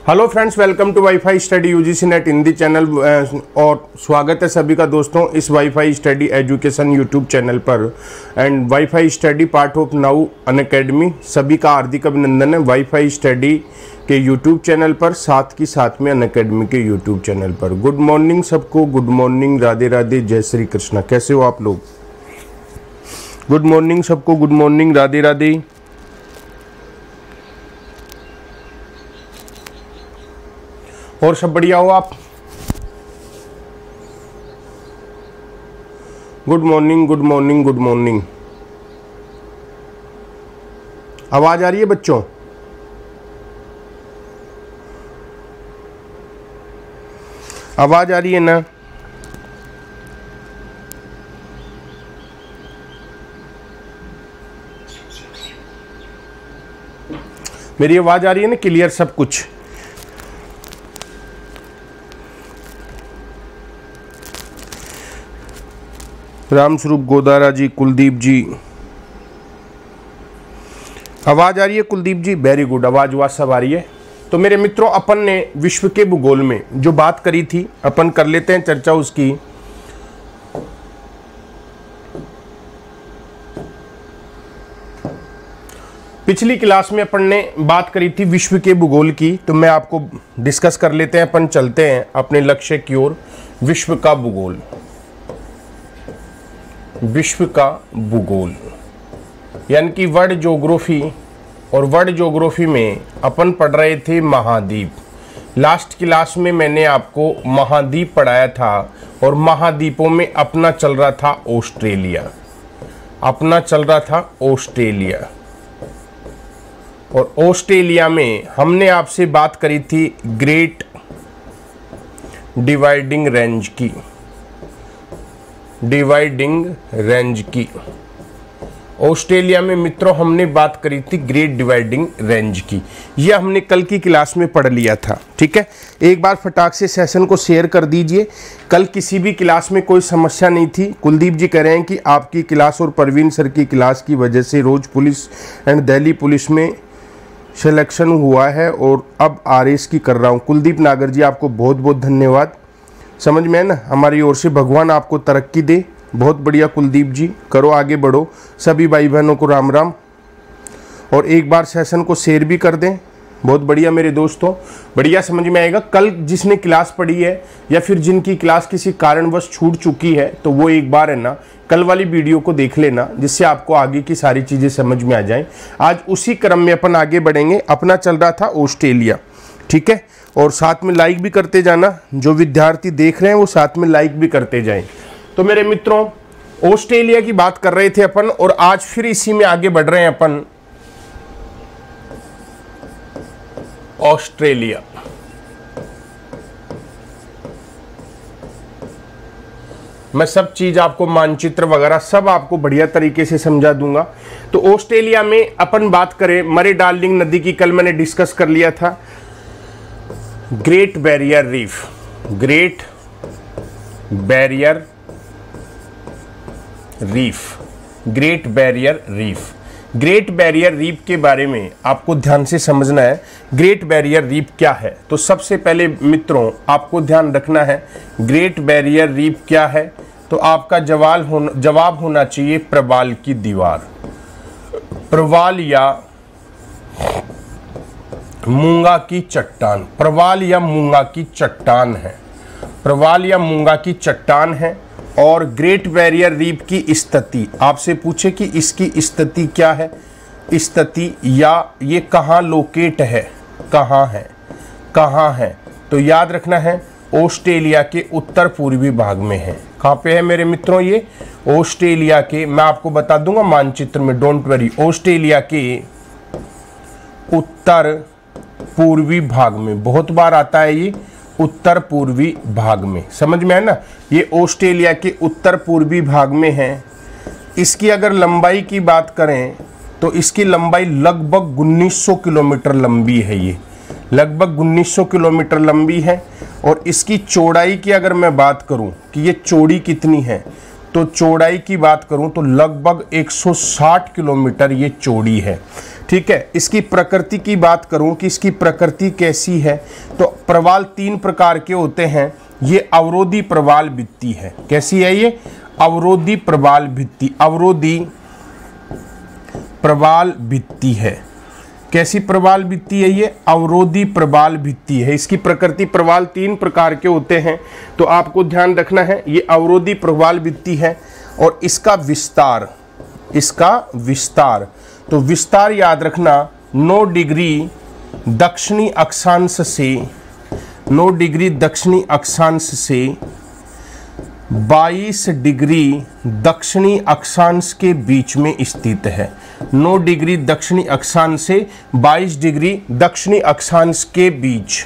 Hello friends, welcome to WiFi study UGC NET Hindi channel और स्वागत है सभी का दोस्तों इस WiFi study education YouTube channel पर। And WiFi study part of now Unacademy, सभी का हार्दिक अभिनंदन है वाईफाई स्टडी के यूट्यूब चैनल पर, साथ ही साथ में अनअकैडमी के यूट्यूब चैनल पर। गुड मॉर्निंग सबको, गुड मॉर्निंग, राधे राधे, जय श्री कृष्णा। कैसे हो आप लोग? गुड मॉर्निंग सबको, गुड मॉर्निंग, राधे राधे। और सब बढ़िया हो आप? Good morning, good morning, good morning. आवाज आ रही है बच्चों? आवाज आ रही है ना? मेरी आवाज आ रही है ना क्लियर सब कुछ? रामस्वरूप गोदारा जी, कुलदीप जी, आवाज आ रही है कुलदीप जी? वेरी गुड, आवाज सब आ रही है। तो मेरे मित्रों, अपन ने विश्व के भूगोल में जो बात करी थी अपन कर लेते हैं चर्चा उसकी। पिछली क्लास में अपन ने बात करी थी विश्व के भूगोल की, तो मैं आपको डिस्कस कर लेते हैं। अपन चलते हैं अपने लक्ष्य की ओर। विश्व का भूगोल, विश्व का भूगोल यानी कि वर्ल्ड ज्योग्राफी। और वर्ल्ड ज्योग्राफी में अपन पढ़ रहे थे महाद्वीप। लास्ट क्लास में मैंने आपको महाद्वीप पढ़ाया था और महाद्वीपों में अपना चल रहा था ऑस्ट्रेलिया, अपना चल रहा था ऑस्ट्रेलिया। और ऑस्ट्रेलिया में हमने आपसे बात करी थी ग्रेट डिवाइडिंग रेंज की, डिवाइडिंग रेंज की। ऑस्ट्रेलिया में मित्रों हमने बात करी थी ग्रेट डिवाइडिंग रेंज की। यह हमने कल की क्लास में पढ़ लिया था, ठीक है। एक बार फटाक से सेशन को शेयर कर दीजिए। कल किसी भी क्लास में कोई समस्या नहीं थी। कुलदीप जी कह रहे हैं कि आपकी क्लास और परवीन सर की क्लास की वजह से रोज पुलिस एंड दिल्ली पुलिस में सिलेक्शन हुआ है और अब आरएस की कर रहा हूँ। कुलदीप नागर जी, आपको बहुत बहुत धन्यवाद। समझ में है ना? हमारी ओर से भगवान आपको तरक्की दे। बहुत बढ़िया कुलदीप जी, करो आगे बढ़ो। सभी भाई बहनों को राम राम। और एक बार सेशन को शेयर भी कर दें। बहुत बढ़िया मेरे दोस्तों, बढ़िया समझ में आएगा। कल जिसने क्लास पढ़ी है या फिर जिनकी क्लास किसी कारणवश छूट चुकी है, तो वो एक बार है ना कल वाली वीडियो को देख लेना, जिससे आपको आगे की सारी चीज़ें समझ में आ जाएं। आज उसी क्रम में अपन आगे बढ़ेंगे। अपना चल रहा था ऑस्ट्रेलिया, ठीक है। और साथ में लाइक भी करते जाना, जो विद्यार्थी देख रहे हैं वो साथ में लाइक भी करते जाएं। तो मेरे मित्रों, ऑस्ट्रेलिया की बात कर रहे थे अपन और आज फिर इसी में आगे बढ़ रहे हैं अपन। ऑस्ट्रेलिया, मैं सब चीज आपको, मानचित्र वगैरह सब आपको बढ़िया तरीके से समझा दूंगा। तो ऑस्ट्रेलिया में अपन बात करें मरे डार्लिंग नदी की, कल मैंने डिस्कस कर लिया था। Great barrier reef, great barrier reef, great barrier reef. Great barrier reef के बारे में आपको ध्यान से समझना है। ग्रेट बैरियर रीफ क्या है? तो सबसे पहले मित्रों आपको ध्यान रखना है ग्रेट बैरियर रीफ क्या है। तो आपका जवाब होना चाहिए प्रवाल की दीवार, प्रवाल या मूंगा की चट्टान। प्रवाल या मूंगा की चट्टान है, प्रवाल या मूंगा की चट्टान है। और ग्रेट बैरियर रीफ की स्थिति आपसे पूछे कि इसकी स्थिति क्या है, स्थिति या ये कहाँ लोकेट है, कहाँ है, कहाँ है, तो याद रखना है ऑस्ट्रेलिया के उत्तर पूर्वी भाग में है। कहाँ पे है मेरे मित्रों? ये ऑस्ट्रेलिया के, मैं आपको बता दूंगा मानचित्र में, डोंट वरी। ऑस्ट्रेलिया के उत्तर पूर्वी भाग में, बहुत बार आता है ये उत्तर पूर्वी भाग में, समझ में है ना? ये ऑस्ट्रेलिया के उत्तर पूर्वी भाग में है। इसकी अगर लंबाई की बात करें तो इसकी लंबाई लगभग 1900 किलोमीटर लंबी है। ये लगभग 1900 किलोमीटर लंबी है। और इसकी चौड़ाई की अगर मैं बात करूं कि ये चौड़ी कितनी है, तो चौड़ाई की बात करूं तो लगभग 160 किलोमीटर ये चौड़ी है। ठीक है, इसकी प्रकृति की बात करूं कि इसकी प्रकृति कैसी है, तो प्रवाल 3 प्रकार के होते हैं। ये अवरोधी प्रवाल भित्ति है। कैसी है ये? अवरोधी प्रवाल भित्ति। अवरोधी प्रवाल भित्ति है। कैसी प्रवाल भित्ति है ये? अवरोधी प्रवाल भित्ति है। इसकी प्रकृति, प्रवाल 3 प्रकार के होते हैं, तो आपको ध्यान रखना है ये अवरोधी प्रवाल भित्ति है। और इसका विस्तार, तो विस्तार याद रखना 9 डिग्री दक्षिणी अक्षांश से 9 डिग्री दक्षिणी अक्षांश से 22 डिग्री दक्षिणी अक्षांश के बीच में स्थित है। 9 डिग्री दक्षिणी अक्षांश से 22 डिग्री दक्षिणी अक्षांश के बीच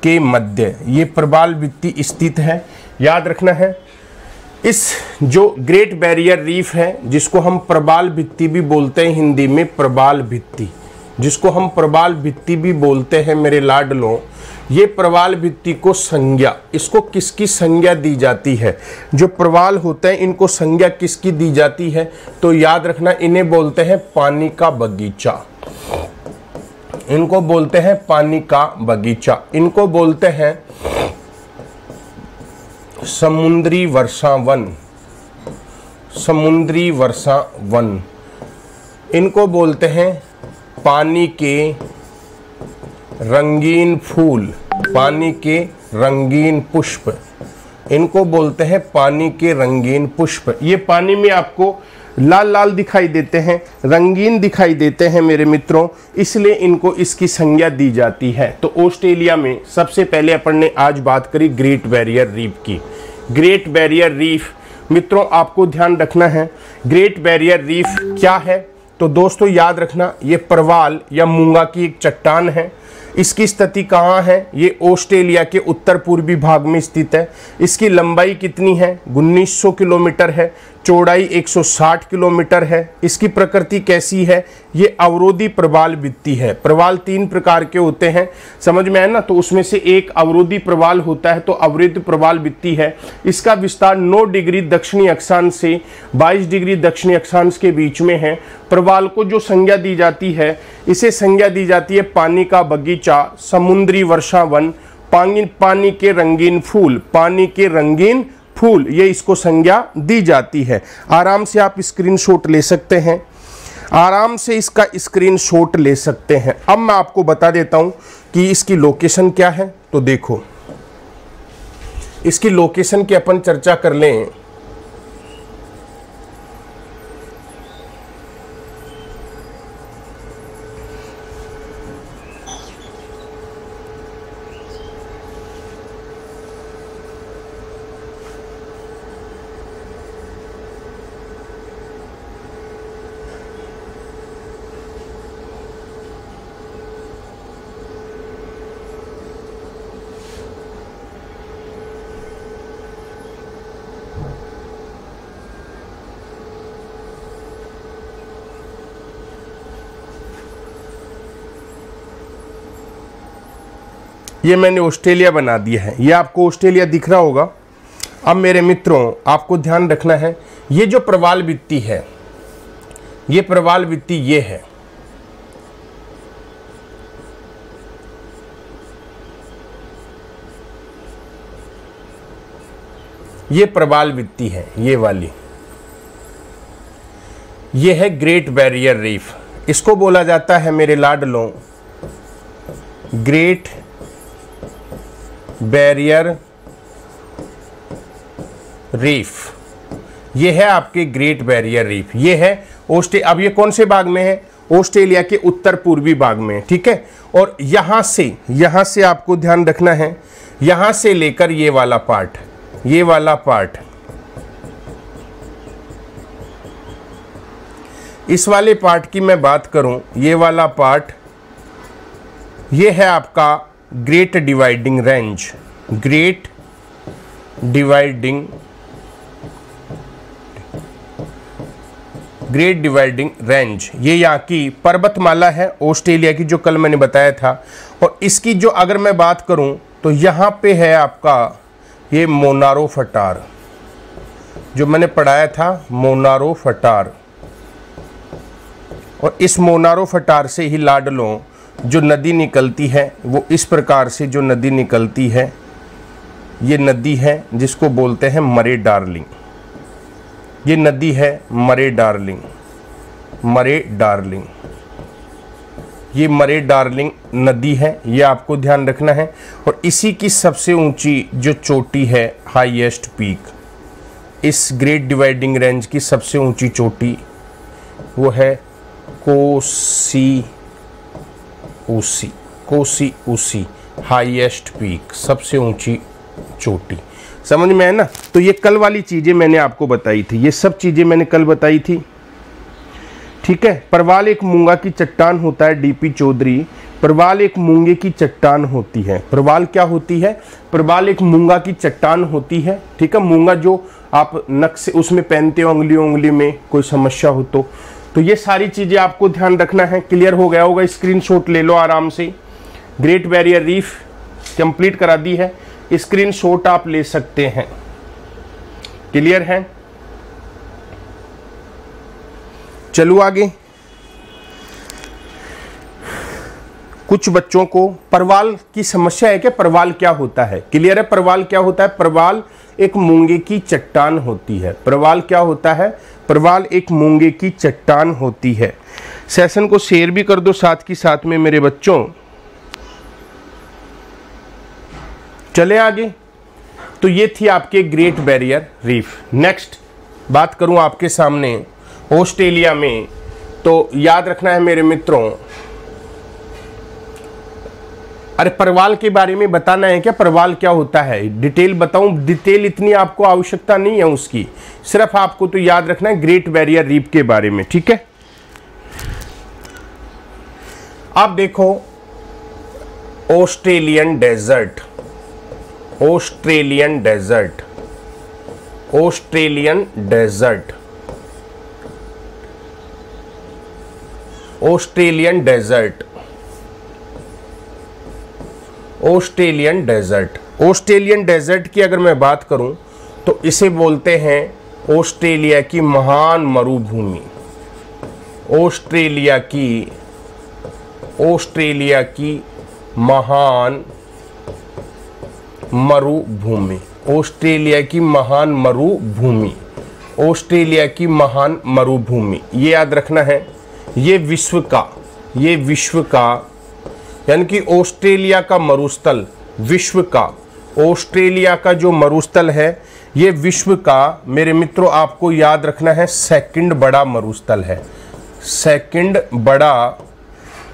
के मध्य ये प्रवाल भित्ति स्थित है। याद रखना है इस जो ग्रेट बैरियर रीफ है, जिसको हम प्रवाल भित्ति भी बोलते हैं हिंदी में, प्रवाल भित्ति, जिसको हम प्रवाल भित्ति भी बोलते हैं मेरे लाडलों, ये प्रवाल भित्ति को संज्ञा, इसको किसकी संज्ञा दी जाती है? जो प्रवाल होते हैं इनको संज्ञा किसकी दी जाती है? तो याद रखना इन्हें बोलते हैं पानी का बगीचा। इनको बोलते हैं पानी का बगीचा। इनको बोलते हैं समुद्री वर्षावन। समुद्री वर्षावन। इनको बोलते हैं पानी के रंगीन फूल, पानी के रंगीन पुष्प। इनको बोलते हैं पानी के रंगीन पुष्प। ये पानी में आपको लाल लाल दिखाई देते हैं, रंगीन दिखाई देते हैं मेरे मित्रों, इसलिए इनको इसकी संज्ञा दी जाती है। तो ऑस्ट्रेलिया में सबसे पहले अपन ने आज बात करी ग्रेट बैरियर रीफ की। ग्रेट बैरियर रीफ मित्रों आपको ध्यान रखना है, ग्रेट बैरियर रीफ क्या है? तो दोस्तों याद रखना ये प्रवाल या मूंगा की एक चट्टान है। इसकी स्थिति कहाँ है? ये ऑस्ट्रेलिया के उत्तर पूर्वी भाग में स्थित है। इसकी लंबाई कितनी है? 1900 किलोमीटर है। चौड़ाई 160 किलोमीटर है। इसकी प्रकृति कैसी है? ये अवरोधी प्रवाल भित्ति है। प्रवाल 3 प्रकार के होते हैं, समझ में आया ना? तो उसमें से एक अवरोधी प्रवाल होता है, तो अवरोधी प्रवाल भित्ति है। इसका विस्तार 9 डिग्री दक्षिणी अक्षांश से 22 डिग्री दक्षिणी अक्षांश के बीच में है। प्रवाल को जो संज्ञा दी जाती है, इसे संज्ञा दी जाती है पानी का बगीचा, समुद्री वर्षावन, पानी के रंगीन फूल, पानी के रंगीन फूल, ये इसको संज्ञा दी जाती है। आराम से आप स्क्रीनशॉट ले सकते हैं, आराम से इसका स्क्रीनशॉट ले सकते हैं। अब मैं आपको बता देता हूं कि इसकी लोकेशन क्या है। तो देखो इसकी लोकेशन की अपन चर्चा कर लें। ये मैंने ऑस्ट्रेलिया बना दिया है, ये आपको ऑस्ट्रेलिया दिख रहा होगा। अब मेरे मित्रों आपको ध्यान रखना है, ये जो प्रवाल भित्ति है, ये प्रवाल भित्ति ये है। ये प्रवाल भित्ति है, ये वाली, ये है ग्रेट बैरियर रीफ। इसको बोला जाता है मेरे लाडलों ग्रेट बैरियर रीफ। ये है आपके ग्रेट बैरियर रीफ। ये है अब ये कौन से भाग में है? ऑस्ट्रेलिया के उत्तर पूर्वी भाग में, ठीक है। और यहां से आपको ध्यान रखना है, यहां से लेकर ये वाला पार्ट, ये वाला पार्ट, इस वाले पार्ट की मैं बात करूं, ये वाला पार्ट, ये है आपका great dividing range. Great dividing range, ये यहाँ की पर्वतमाला है ऑस्ट्रेलिया की, जो कल मैंने बताया था। और इसकी जो अगर मैं बात करूं तो यहाँ पे है आपका ये मोनारो फटार। जो मैंने पढ़ाया था मोनारोफटार, और इस मोनारोफटार से ही लाडलों जो नदी निकलती है वो इस प्रकार से जो नदी निकलती है, ये नदी है जिसको बोलते हैं मरे डार्लिंग। ये नदी है मरे डार्लिंग, मरे डार्लिंग, ये मरे डार्लिंग नदी है, ये आपको ध्यान रखना है। और इसी की सबसे ऊंची जो चोटी है, हाईएस्ट पीक, इस ग्रेट डिवाइडिंग रेंज की सबसे ऊंची चोटी वो है कोसी ऊसी, कोसी ऊसी हाईएस्ट पीक, सबसे ऊंची चोटी। समझ में है ना। तो ये कल वाली चीजें मैंने आपको बताई थी, ये सब चीजें मैंने कल बताई थी, ठीक है। परवाल एक मूंगा की चट्टान होता है, डीपी चौधरी। परवाल एक मूंगे की चट्टान होती है। परवाल क्या होती है? परवाल एक मूंगा की चट्टान होती है, ठीक है। मूंगा जो आप नक से उसमें पहनते हो उंगली में कोई समस्या हो तो ये सारी चीजें आपको ध्यान रखना है। क्लियर हो गया होगा, स्क्रीनशॉट ले लो आराम से। ग्रेट बैरियर रीफ कंप्लीट करा दी है, स्क्रीनशॉट आप ले सकते हैं। क्लियर है? चलो आगे। कुछ बच्चों को परवाल की समस्या है कि परवाल क्या होता है। क्लियर है? परवाल क्या होता है? परवाल एक मूंगे की चट्टान होती है। परवाल क्या होता है? परवाल एक मूंगे की चट्टान होती है। सेशन को शेयर भी कर दो साथ की साथ में मेरे बच्चों। चले आगे। तो ये थी आपके ग्रेट बैरियर रीफ। नेक्स्ट बात करूं आपके सामने ऑस्ट्रेलिया में, तो याद रखना है मेरे मित्रों, अरे परवाल के बारे में बताना है क्या? परवाल क्या होता है डिटेल बताऊं? डिटेल इतनी आपको आवश्यकता नहीं है उसकी, सिर्फ आपको तो याद रखना है ग्रेट बैरियर रीफ के बारे में, ठीक है। आप देखो Australian desert, Australian desert, Australian desert, Australian desert, Australian desert. Australian desert की अगर मैं बात करूं तो इसे बोलते हैं ऑस्ट्रेलिया की महान मरुभूमि। ऑस्ट्रेलिया की महान मरुभूमि, ऑस्ट्रेलिया की महान मरुभूमि, ऑस्ट्रेलिया की महान मरुभूमि, ये याद रखना है। ये विश्व का यानी कि ऑस्ट्रेलिया का मरुस्थल, विश्व का, ऑस्ट्रेलिया का जो मरुस्थल है ये विश्व का मेरे मित्रों आपको याद रखना है सेकंड बड़ा मरुस्थल है। सेकंड बड़ा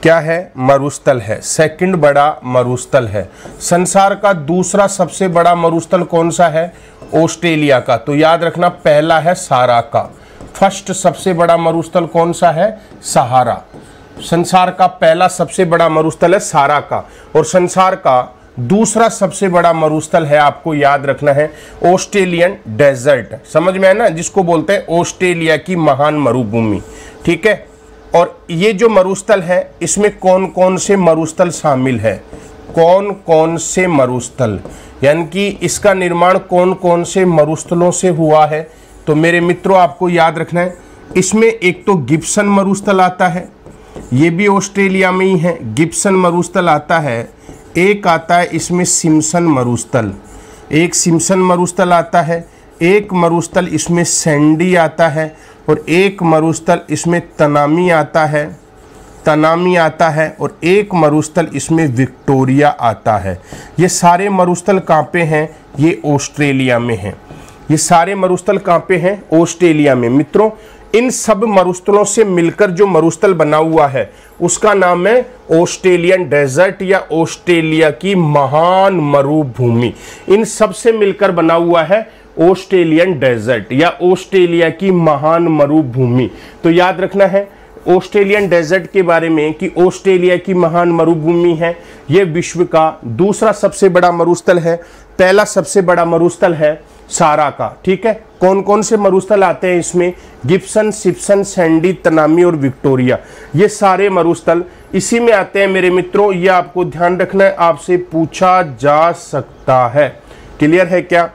क्या है? मरुस्थल है। सेकंड बड़ा मरुस्थल है। संसार का दूसरा सबसे बड़ा मरुस्थल कौन सा है? ऑस्ट्रेलिया का। तो याद रखना पहला है सारा का। फर्स्ट सबसे बड़ा मरुस्थल कौन सा है? सहारा। संसार का पहला सबसे बड़ा मरुस्थल है सारा का, और संसार का दूसरा सबसे बड़ा मरुस्थल है, आपको याद रखना है ऑस्ट्रेलियन डेजर्ट। समझ में है ना, जिसको बोलते हैं ऑस्ट्रेलिया की महान मरुभूमि, ठीक है। और ये जो मरुस्थल है इसमें कौन कौन से मरुस्थल शामिल है? कौन कौन से मरुस्थल, यानी कि इसका निर्माण कौन कौन से मरुस्थलों से हुआ है? तो मेरे मित्रों आपको याद रखना है, इसमें एक तो गिब्सन मरुस्थल आता है, ये भी ऑस्ट्रेलिया में ही है, गिब्सन मरुस्थल आता है। एक आता है इसमें सिम्पसन मरुस्थल, एक सिम्पसन मरुस्थल आता है। एक मरुस्थल इसमें सैंडी आता है, और एक मरुस्थल इसमें तनामी आता है, तनामी आता है, और एक मरुस्थल इसमें विक्टोरिया आता है। ये सारे मरुस्थल कहाँ पे हैं? ये ऑस्ट्रेलिया में हैं। ये सारे मरुस्थल कहाँ पे हैं? ऑस्ट्रेलिया में। मित्रों इन सब मरुस्थलों से मिलकर जो मरुस्थल बना हुआ है उसका नाम है ऑस्ट्रेलियन डेजर्ट या ऑस्ट्रेलिया की महान मरुभूमि। इन सब से मिलकर बना हुआ है ऑस्ट्रेलियन डेजर्ट या ऑस्ट्रेलिया की महान मरुभूमि। तो याद रखना है ऑस्ट्रेलियन डेजर्ट के बारे में कि ऑस्ट्रेलिया की महान मरुभूमि है, ये विश्व का दूसरा सबसे बड़ा मरुस्थल है, पहला सबसे बड़ा मरुस्थल है सारा का, ठीक है। कौन कौन से मरुस्थल आते हैं इसमें? गिब्सन, सिम्पसन, सैंडी, तनामी और विक्टोरिया, ये सारे मरुस्थल इसी में आते हैं मेरे मित्रों। ये आपको ध्यान रखना है, आपसे पूछा जा सकता है। क्लियर है क्या?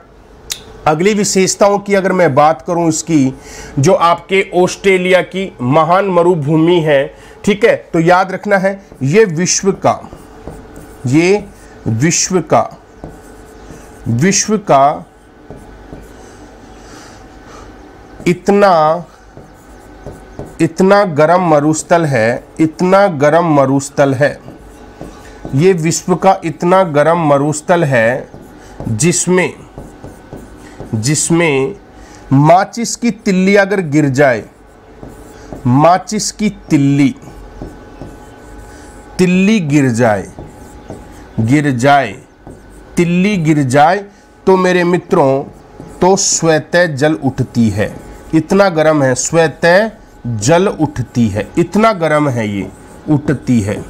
अगली विशेषताओं की अगर मैं बात करूं इसकी, जो आपके ऑस्ट्रेलिया की महान मरुभूमि है, ठीक है, तो याद रखना है ये विश्व का इतना गर्म मरुस्थल है, इतना गर्म मरुस्थल है, ये विश्व का इतना गर्म मरुस्थल है जिसमें माचिस की तिल्ली अगर गिर जाए, माचिस की तिल्ली गिर जाए तो मेरे मित्रों तो स्वतः जल उठती है। इतना गर्म है, स्वतः जल उठती है, इतना गर्म है ये, उठती है।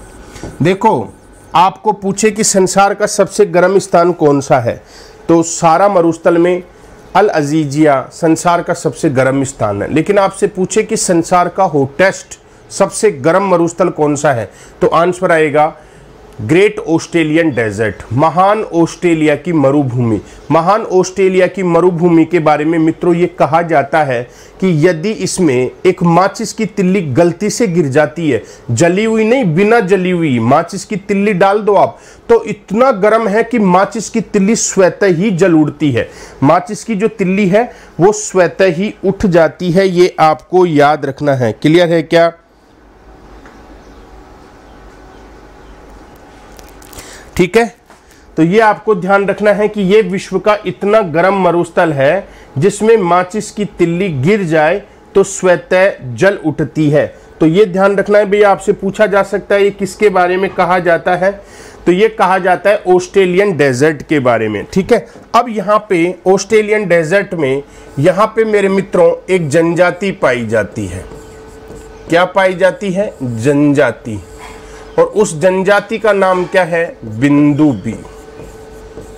देखो आपको पूछे कि संसार का सबसे गर्म स्थान कौन सा है, तो सारा मरुस्थल में अल अजीजिया संसार का सबसे गर्म स्थान है। लेकिन आपसे पूछे कि संसार का हॉटेस्ट सबसे गर्म मरुस्थल कौन सा है, तो आंसर आएगा ग्रेट ऑस्ट्रेलियन डेजर्ट, महान ऑस्ट्रेलिया की मरुभूमि। महान ऑस्ट्रेलिया की मरुभूमि के बारे में मित्रों ये कहा जाता है कि यदि इसमें एक माचिस की तिल्ली गलती से गिर जाती है, जली हुई नहीं, बिना जली हुई माचिस की तिल्ली डाल दो आप, तो इतना गर्म है कि माचिस की तिल्ली स्वतः ही जल उठती है। माचिस की जो तिल्ली है वो स्वतः ही उठ जाती है, ये आपको याद रखना है। क्लियर है क्या? ठीक है, तो ये आपको ध्यान रखना है कि ये विश्व का इतना गर्म मरुस्थल है जिसमें माचिस की तिल्ली गिर जाए तो स्वतः जल उठती है। तो ये ध्यान रखना है भैया, आपसे पूछा जा सकता है ये किसके बारे में कहा जाता है, तो ये कहा जाता है ऑस्ट्रेलियन डेजर्ट के बारे में। ठीक है, अब यहाँ पे ऑस्ट्रेलियन डेजर्ट में यहाँ पे मेरे मित्रों एक जनजाति पाई जाती है। क्या पाई जाती है? जनजाति। और उस जनजाति का नाम क्या है? बिंदु बी।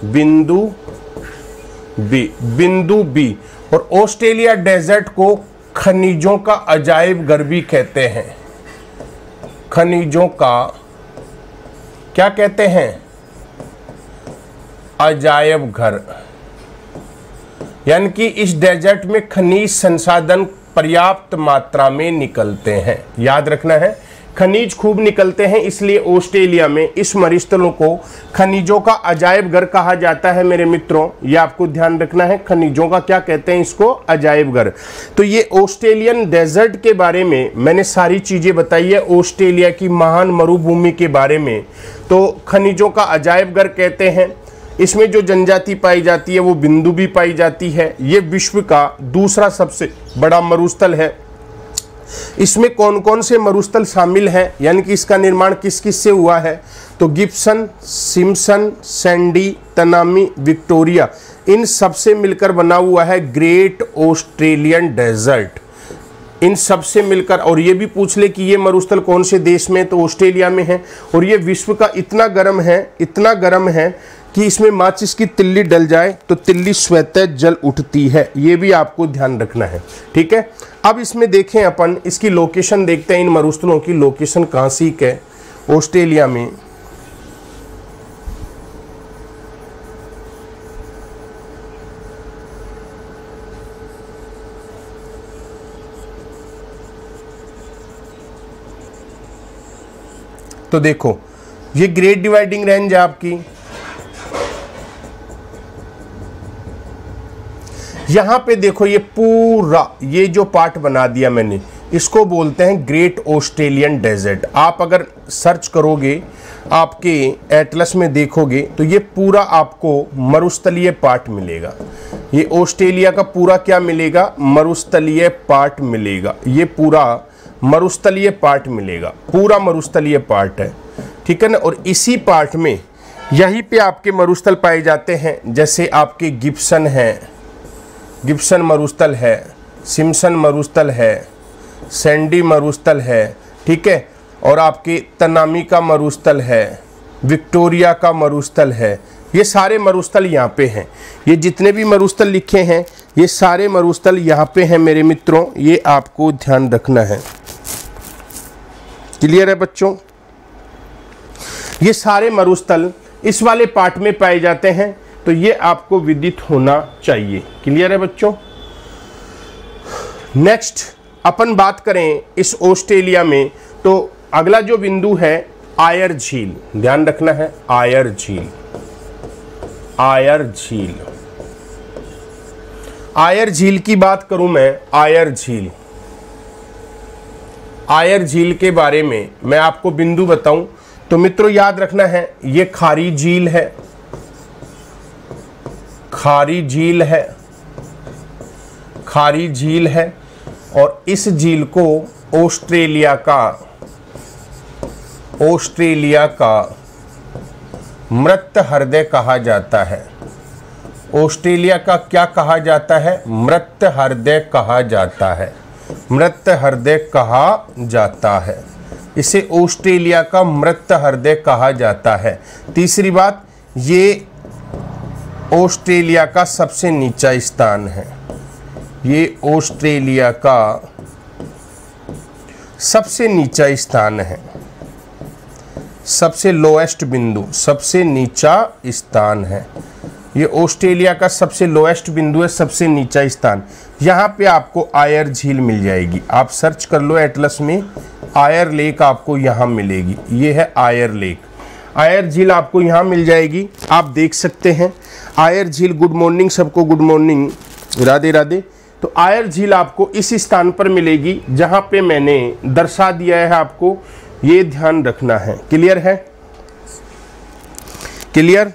बिंदु बी। और ऑस्ट्रेलिया डेजर्ट को खनिजों का अजायब घर भी कहते हैं। खनिजों का क्या कहते हैं? अजायब घर। यानी कि इस डेजर्ट में खनिज संसाधन पर्याप्त मात्रा में निकलते हैं। याद रखना है, खनिज खूब निकलते हैं, इसलिए ऑस्ट्रेलिया में इस मरुस्थलों को खनिजों का अजायब घर कहा जाता है। मेरे मित्रों ये आपको ध्यान रखना है, खनिजों का क्या कहते हैं इसको? अजायब घर। तो ये ऑस्ट्रेलियन डेजर्ट के बारे में मैंने सारी चीजें बताई है, ऑस्ट्रेलिया की महान मरुभूमि के बारे में। तो खनिजों का अजायब घर कहते हैं। इसमें जो जनजाति पाई जाती है वो बिंदु भी पाई जाती है। ये विश्व का दूसरा सबसे बड़ा मरुस्थल है। इसमें कौन कौन से मरुस्थल शामिल हैं, यानी कि इसका निर्माण किस किस से हुआ है, तो Gibson, Simpson, Sandy, Tanami, Victoria, इन सब से मिलकर बना हुआ है ग्रेट ऑस्ट्रेलियन डेजर्ट। इन सब से मिलकर, और ये भी पूछ ले कि ये मरुस्थल कौन से देश में, तो ऑस्ट्रेलिया में है। और ये विश्व का इतना गर्म है कि इसमें माचिस की तिल्ली डल जाए तो तिल्ली स्वतः जल उठती है। ये भी आपको ध्यान रखना है। ठीक है, अब इसमें देखें अपन इसकी लोकेशन देखते हैं, इन मरुस्थलों की लोकेशन कहाँ सी है ऑस्ट्रेलिया में। तो देखो ये ग्रेट डिवाइडिंग रेंज है आपकी। यहां पे देखो ये पूरा ये जो पार्ट बना दिया मैंने, इसको बोलते हैं ग्रेट ऑस्ट्रेलियन डेजर्ट। आप अगर सर्च करोगे, आपके एटलस में देखोगे तो ये पूरा आपको मरुस्थलीय पार्ट मिलेगा। ये ऑस्ट्रेलिया का पूरा क्या मिलेगा? मरुस्थलीय पार्ट मिलेगा। ये पूरा मरुस्थलीय पार्ट मिलेगा, पूरा मरुस्थलीय पार्ट है। ठीक है ना। और इसी पार्ट में यहीं पे आपके मरुस्थल पाए जाते हैं, जैसे आपके गिब्सन है, गिब्सन मरुस्थल है, सिम्पसन मरुस्थल है, सैंडी मरुस्थल है। ठीक है, और आपके तनामी का मरुस्थल है, विक्टोरिया का मरुस्थल है। ये सारे मरुस्थल यहाँ पे हैं। ये जितने भी मरुस्थल लिखे हैं ये सारे मरुस्थल यहाँ पे हैं मेरे मित्रों, ये आपको ध्यान रखना है। क्लियर है बच्चों? ये सारे मरुस्थल इस वाले पार्ट में पाए जाते हैं। तो ये आपको विदित होना चाहिए। क्लियर है बच्चों। नेक्स्ट अपन बात करें इस ऑस्ट्रेलिया में, तो अगला जो बिंदु है आयर झील, ध्यान रखना है, आयर झील। आयर झील, आयर झील की बात करूं मैं, आयर झील, आयर झील के बारे में मैं आपको बिंदु बताऊं तो मित्रों याद रखना है, ये खारी झील है, खारी झील है, खारी झील है, और इस झील को ऑस्ट्रेलिया का मृत हृदय कहा जाता है। ऑस्ट्रेलिया का क्या कहा जाता है? मृत हृदय कहा जाता है, मृत हृदय कहा जाता है, इसे ऑस्ट्रेलिया का मृत हृदय कहा जाता है। तीसरी बात, ये ऑस्ट्रेलिया का सबसे नीचा स्थान है, ये ऑस्ट्रेलिया का सबसे नीचा स्थान है, सबसे लोएस्ट बिंदु, सबसे नीचा स्थान है, ये ऑस्ट्रेलिया का सबसे लोएस्ट बिंदु है, सबसे नीचा स्थान। यहाँ पे आपको आयर झील मिल जाएगी, आप सर्च कर लो एटलस में, आयर लेक आपको यहाँ मिलेगी, ये है आयर लेक, आयर झील आपको यहाँ मिल जाएगी, आप देख सकते हैं आयर झील। गुड मॉर्निंग सबको, गुड मॉर्निंग, राधे राधे। तो आयर झील आपको इस स्थान पर मिलेगी जहाँ पे मैंने दर्शा दिया है, आपको ये ध्यान रखना है। क्लियर है? क्लियर।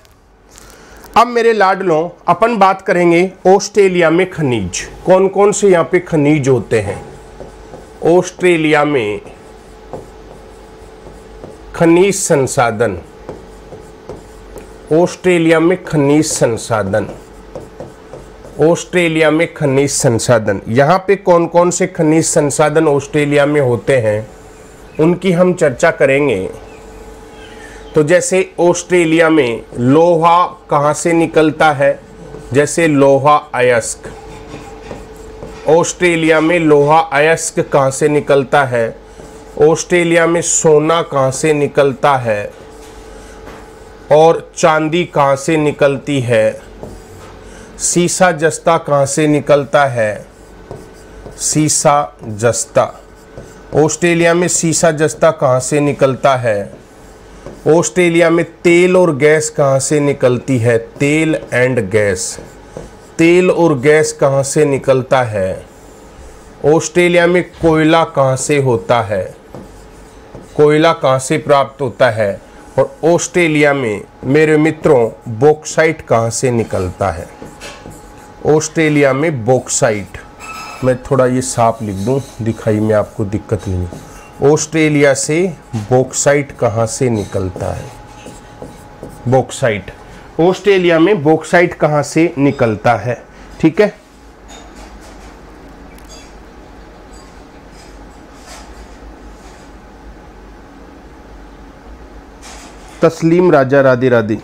अब मेरे लाडलों अपन बात करेंगे ऑस्ट्रेलिया में खनिज, कौन कौन से यहाँ पे खनिज होते हैं ऑस्ट्रेलिया में। खनिज संसाधन, ऑस्ट्रेलिया में खनिज संसाधन, ऑस्ट्रेलिया में खनिज संसाधन, यहाँ पे कौन कौन से खनिज संसाधन ऑस्ट्रेलिया में होते हैं उनकी हम चर्चा करेंगे। तो जैसे ऑस्ट्रेलिया में लोहा कहाँ से निकलता है? जैसे लोहा अयस्क, ऑस्ट्रेलिया में लोहा अयस्क कहाँ से निकलता है? ऑस्ट्रेलिया में सोना कहाँ से निकलता है? और चांदी कहाँ से निकलती है? सीसा जस्ता कहाँ से निकलता है? सीसा जस्ता, ऑस्ट्रेलिया में सीसा जस्ता कहाँ से निकलता है? ऑस्ट्रेलिया में तेल और गैस कहाँ से निकलती है? तेल एंड गैस, तेल और गैस कहाँ से निकलता है? ऑस्ट्रेलिया में कोयला कहाँ से होता है? कोयला कहाँ से प्राप्त होता है? और ऑस्ट्रेलिया में मेरे मित्रों बॉक्साइट कहाँ से निकलता है? ऑस्ट्रेलिया में बॉक्साइट, मैं थोड़ा ये साफ लिख दूं दिखाई में आपको दिक्कत नहीं। ऑस्ट्रेलिया से बॉक्साइट कहाँ से निकलता है? बॉक्साइट, ऑस्ट्रेलिया में बॉक्साइट कहाँ से निकलता है? ठीक है। तस्लीम राजा, राधे राधे।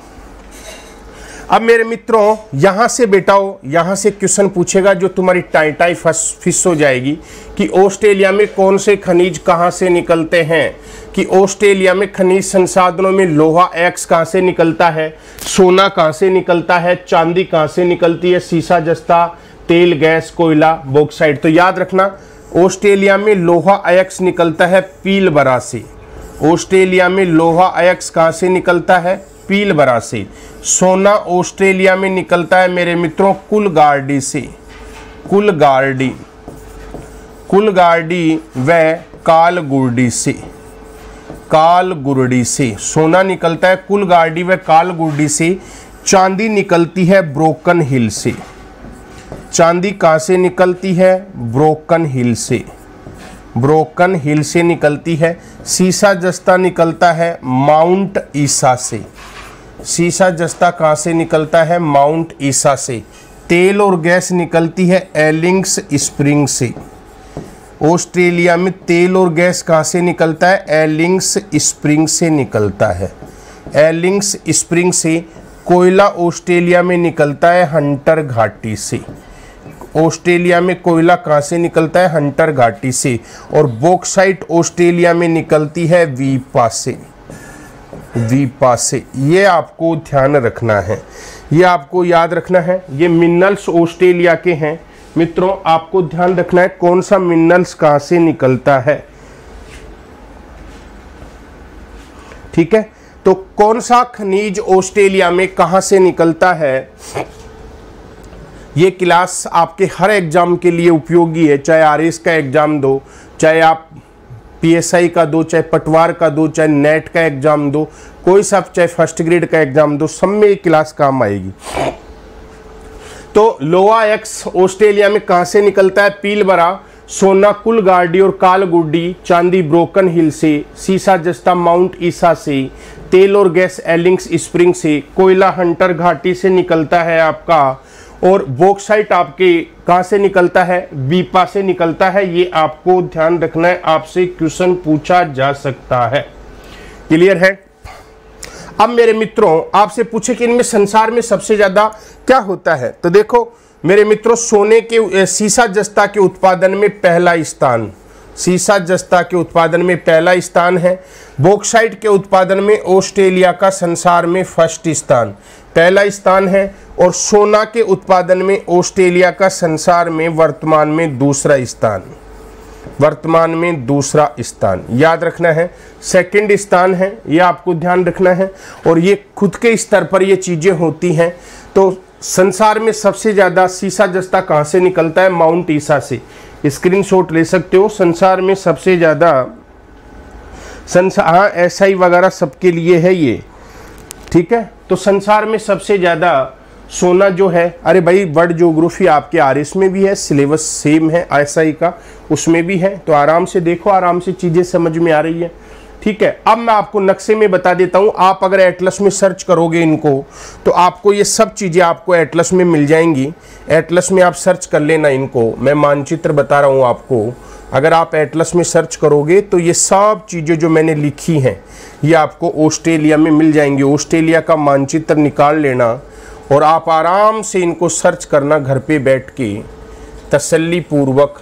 अब मेरे मित्रों यहाँ से बेटाओ, यहाँ से क्वेश्चन पूछेगा जो तुम्हारी टाई फिस हो जाएगी कि ऑस्ट्रेलिया में कौन से खनिज कहाँ से निकलते हैं, कि ऑस्ट्रेलिया में खनिज संसाधनों में लोहा एक्स कहाँ से निकलता है, सोना कहाँ से निकलता है, चांदी कहाँ से निकलती है, सीसा जस्ता, तेल गैस कोयला बॉक्साइट। तो याद रखना ऑस्ट्रेलिया में लोहा अयस्क निकलता है पीलबरा से, ऑस्ट्रेलिया में लोहा अयस्क कहाँ से निकलता है? पीलबरा से। सोना ऑस्ट्रेलिया में निकलता है मेरे मित्रों कुलगार्डी से, कुलगार्डी, कुलगार्डी व कालगुर्डी से, कालगुर्डी से सोना निकलता है कुलगार्डी व कालगुर्डी से। चांदी निकलती है ब्रोकन हिल से, चांदी कहाँ से निकलती है? ब्रोकन हिल से, ब्रोकन हिल से निकलती है। सीसा जस्ता निकलता है माउंट ईसा से, सीसा जस्ता कहाँ से निकलता है? माउंट ईसा से। तेल और गैस निकलती है एलिंग्स स्प्रिंग से, ऑस्ट्रेलिया में तेल और गैस कहाँ से निकलता है? एलिंग्स स्प्रिंग से निकलता है, एलिंग्स स्प्रिंग से। कोयला ऑस्ट्रेलिया में निकलता है हंटर घाटी से, ऑस्ट्रेलिया में कोयला कहाँ से निकलता है? हंटर घाटी से। और बॉक्साइट ऑस्ट्रेलिया में निकलती है वीपा से, वीपा से। ये आपको ध्यान रखना है। ये आपको याद रखना है। ये मिनरल्स ऑस्ट्रेलिया के हैं मित्रों, आपको ध्यान रखना है कौन सा मिनरल्स कहां से निकलता है, ठीक है। तो कौन सा खनिज ऑस्ट्रेलिया में कहां से निकलता है, ये क्लास आपके हर एग्जाम के लिए उपयोगी है। चाहे आरएस का एग्जाम दो, चाहे आप पीएसआई का दो, चाहे पटवार का दो, चाहे नेट का एग्जाम दो, कोई सा, चाहे फर्स्ट ग्रेड का एग्जाम दो, सब में ये क्लास काम आएगी। तो लोआ एक्स ऑस्ट्रेलिया में कहां से निकलता है, पीलबरा, सोना कुलगार्डी और कालगुडी, चांदी ब्रोकन हिल से, सीसा जस्ता माउंट ईसा से, तेल और गैस एलिंग्स स्प्रिंग से, कोयला हंटर घाटी से निकलता है आपका, और बॉक्साइट आपके कहां से निकलता है, बीपा से निकलता है। ये आपको ध्यान रखना है, आपसे क्वेश्चन पूछा जा सकता है। क्लियर है। अब मेरे मित्रों आपसे पूछे कि इनमें संसार में सबसे ज्यादा क्या होता है, तो देखो मेरे मित्रों, सोने के सीसा जस्ता के उत्पादन में पहला स्थान, सीसा जस्ता के उत्पादन में पहला स्थान है। बॉक्साइट के उत्पादन में ऑस्ट्रेलिया का संसार में फर्स्ट स्थान, पहला स्थान है। और सोना के उत्पादन में ऑस्ट्रेलिया का संसार में वर्तमान में दूसरा स्थान, वर्तमान में दूसरा स्थान, याद रखना है। सेकंड स्थान है, ये आपको ध्यान रखना है। और ये खुद के स्तर पर ये चीजें होती हैं। तो संसार में सबसे ज्यादा सीसा जस्ता कहां से निकलता है, माउंट ईसा से, स्क्रीनशॉट ले सकते हो। संसार में सबसे ज्यादा हाँ एसआई वगैरह सबके लिए है ये, ठीक है। तो संसार में सबसे ज्यादा सोना जो है, अरे भाई वर्ल्ड ज्योग्राफी आपके आरएस में भी है, सिलेबस सेम है एसआई का, उसमें भी है। तो आराम से देखो, आराम से चीजें समझ में आ रही है, ठीक है। अब मैं आपको नक्शे में बता देता हूं। आप अगर एटलस में सर्च करोगे इनको, तो आपको ये सब चीजें आपको एटलस में मिल जाएंगी। एटलस में आप सर्च कर लेना इनको, मैं मानचित्र बता रहा हूं आपको। अगर आप एटलस में सर्च करोगे तो ये सब चीजें जो मैंने लिखी हैं ये आपको ऑस्ट्रेलिया में मिल जाएंगी। ऑस्ट्रेलिया का मानचित्र निकाल लेना और आप आराम से इनको सर्च करना घर पे बैठ के तसल्ली पूर्वक,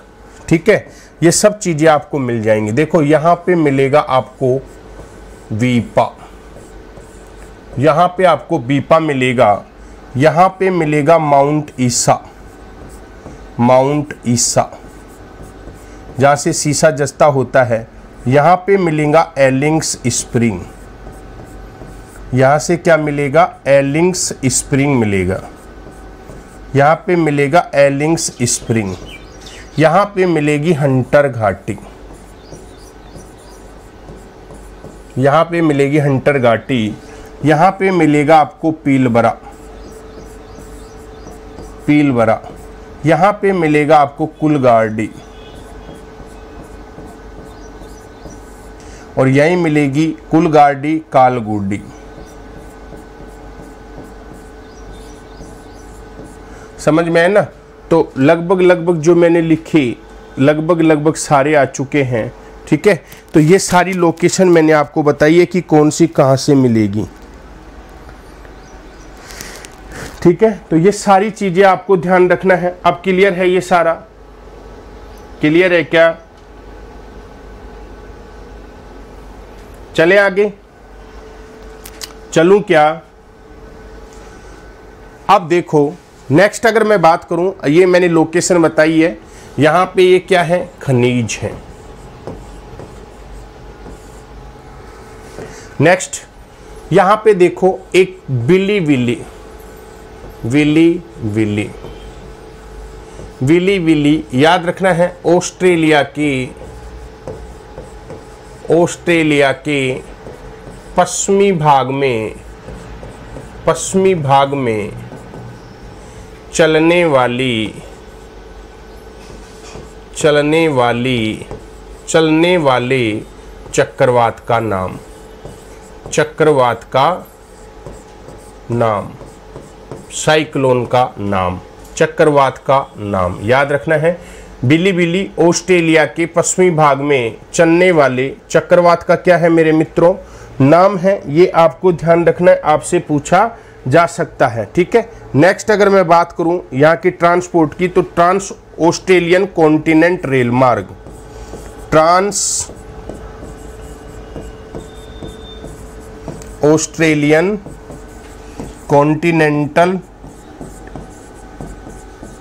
ठीक है। ये सब चीजें आपको मिल जाएंगी। देखो यहाँ पे मिलेगा आपको वीपा, यहाँ पे आपको बीपा मिलेगा, यहाँ पे मिलेगा माउंट ईसा, माउंट ईसा जहाँ से सीसा जस्ता होता है। यहाँ पे मिलेगा एलिंग्स स्प्रिंग, यहाँ से क्या मिलेगा, एलिंग्स स्प्रिंग मिलेगा। यहाँ पे मिलेगा एलिंग्स स्प्रिंग, यहाँ पे मिलेगी हंटर घाटी, यहाँ पे मिलेगी हंटर घाटी, यहाँ पे मिलेगा आपको पीलबरा, पीलबरा, यहाँ पे मिलेगा आपको कुलगार्डी, और यहीं मिलेगी कुलगार्डी कालगुडी। समझ में है ना। तो लगभग जो मैंने लिखी लगभग सारे आ चुके हैं, ठीक है। तो ये सारी लोकेशन मैंने आपको बताई है कि कौन सी कहाँ से मिलेगी, ठीक है। तो ये सारी चीजें आपको ध्यान रखना है। अब क्लियर है, ये सारा क्लियर है क्या? चले आगे, चलूं क्या? अब देखो नेक्स्ट अगर मैं बात करूं, ये मैंने लोकेशन बताई है, यहां पे ये क्या है, खनिज है। नेक्स्ट यहां पे देखो एक willy willy willy willy willy willy, याद रखना है ऑस्ट्रेलिया के पश्चिमी भाग में चलने वाले चक्रवात का नाम, साइक्लोन का नाम, चक्रवात का नाम याद रखना है। बिली बिली ऑस्ट्रेलिया के पश्चिमी भाग में चलने वाले चक्रवात का क्या है मेरे मित्रों, नाम है। ये आपको ध्यान रखना है, आपसे पूछा जा सकता है, ठीक है। नेक्स्ट अगर मैं बात करूं यहाँ की ट्रांसपोर्ट की, तो ट्रांस ऑस्ट्रेलियन कॉन्टिनेंट रेल मार्ग, ट्रांस ऑस्ट्रेलियन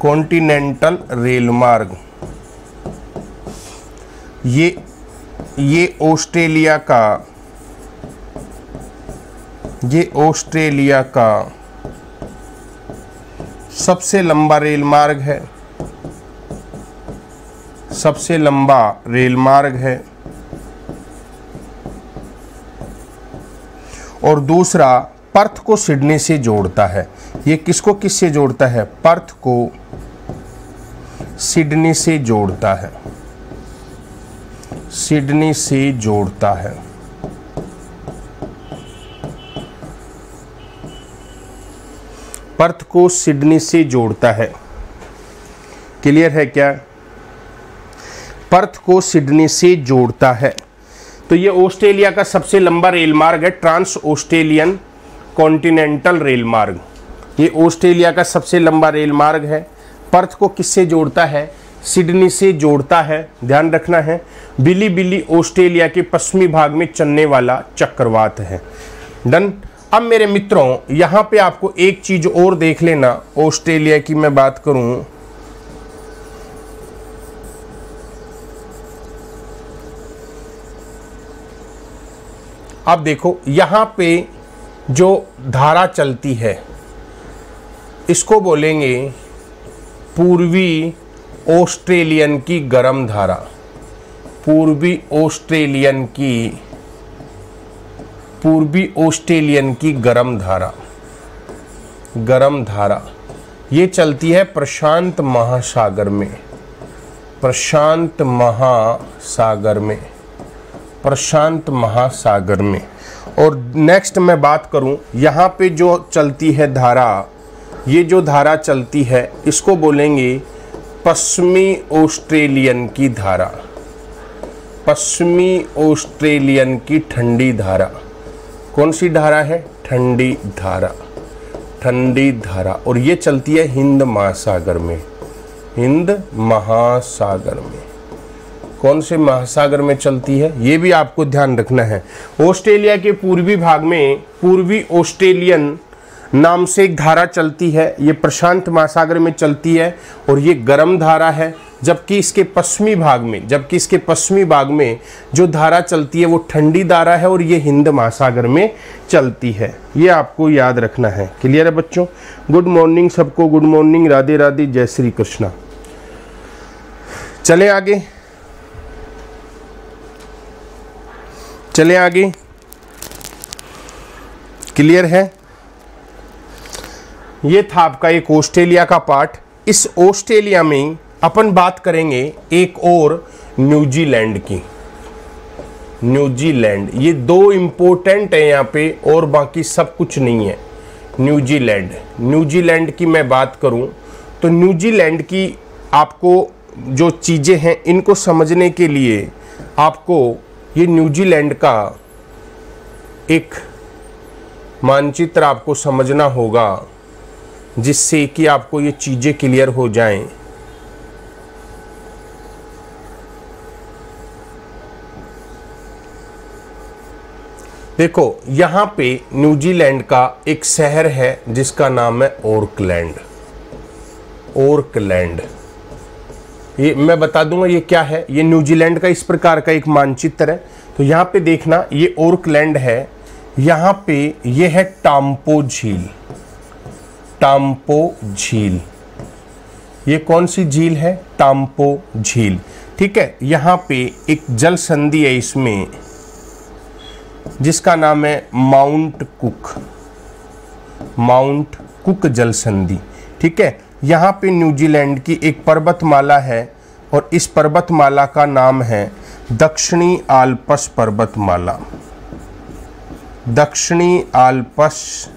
कॉन्टिनेंटल रेल मार्ग, ये ऑस्ट्रेलिया का सबसे लंबा रेल मार्ग है, सबसे लंबा रेल मार्ग है। और दूसरा, पर्थ को सिडनी से जोड़ता है। ये किसको किससे जोड़ता है? पर्थ को सिडनी से जोड़ता है, सिडनी से जोड़ता है। पर्थ को सिडनी से जोड़ता है। क्लियर है क्या? पर्थ को सिडनी से जोड़ता है। तो ये ऑस्ट्रेलिया का सबसे लंबा रेल मार्ग है, ट्रांस ऑस्ट्रेलियन कॉन्टिनेंटल रेल मार्ग। ये ऑस्ट्रेलिया का सबसे लंबा रेल मार्ग है। पर्थ को किससे जोड़ता है? सिडनी से जोड़ता है। ध्यान रखना है, बिली ऑस्ट्रेलिया के पश्चिमी भाग में चलने वाला चक्रवात है। डन। अब मेरे मित्रों, यहां पे आपको एक चीज और देख लेना, ऑस्ट्रेलिया की मैं बात करूं, अब देखो यहां पे जो धारा चलती है इसको बोलेंगे पूर्वी ऑस्ट्रेलियन की गर्म धारा, पूर्वी ऑस्ट्रेलियन की गर्म धारा, गर्म धारा। ये चलती है प्रशांत महासागर में, प्रशांत महासागर में, प्रशांत महासागर में। और नेक्स्ट मैं बात करूं, यहाँ पे जो चलती है धारा, ये जो धारा चलती है इसको बोलेंगे पश्चिमी ऑस्ट्रेलियन की धारा, पश्चिमी ऑस्ट्रेलियन की ठंडी धारा। कौन सी धारा है? ठंडी धारा, ठंडी धारा। और ये चलती है हिंद महासागर में, हिंद महासागर में। कौन से महासागर में चलती है ये भी आपको ध्यान रखना है। ऑस्ट्रेलिया के पूर्वी भाग में पूर्वी ऑस्ट्रेलियन नाम से एक धारा चलती है, ये प्रशांत महासागर में चलती है और ये गर्म धारा है। जबकि इसके पश्चिमी भाग में जो धारा चलती है वो ठंडी धारा है और ये हिंद महासागर में चलती है। ये आपको याद रखना है। क्लियर है बच्चों? गुड मॉर्निंग सबको, गुड मॉर्निंग, राधे राधे, जय श्री कृष्णा। चले आगे, चले आगे। क्लियर है? ये था आपका एक ऑस्ट्रेलिया का पार्ट। इस ऑस्ट्रेलिया में अपन बात करेंगे एक और न्यूजीलैंड की। न्यूजीलैंड, ये दो इंपॉर्टेंट है यहाँ पे और बाकी सब कुछ नहीं है। न्यूजीलैंड की मैं बात करूँ तो न्यूजीलैंड की आपको जो चीज़ें हैं इनको समझने के लिए आपको ये न्यूजीलैंड का एक मानचित्र आपको समझना होगा, जिससे कि आपको ये चीज़ें क्लियर हो जाएं। देखो यहाँ पे न्यूजीलैंड का एक शहर है जिसका नाम है ऑकलैंड। ऑकलैंड, ये मैं बता दूंगा ये क्या है। ये न्यूजीलैंड का इस प्रकार का एक मानचित्र है। तो यहाँ पे देखना, ये ऑकलैंड है। यहाँ पे ये है टाम्पो झील। टाम्पो झील, ये कौन सी झील है? टाम्पो झील। ठीक है, यहाँ पे एक जल संधि है इसमें जिसका नाम है माउंट कुक जल संधि। ठीक है, यहाँ पे न्यूजीलैंड की एक पर्वतमाला है और इस पर्वतमाला का नाम है दक्षिणी आल्प्स पर्वतमाला। दक्षिणी आल्प्स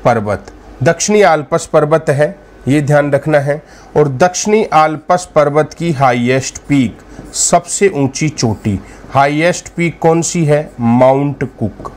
पर्वत, दक्षिणी आल्प्स पर्वत है, ये ध्यान रखना है। और दक्षिणी आल्प्स पर्वत की हाईएस्ट पीक, सबसे ऊंची चोटी, हाईएस्ट पीक कौन सी है? Mount cook.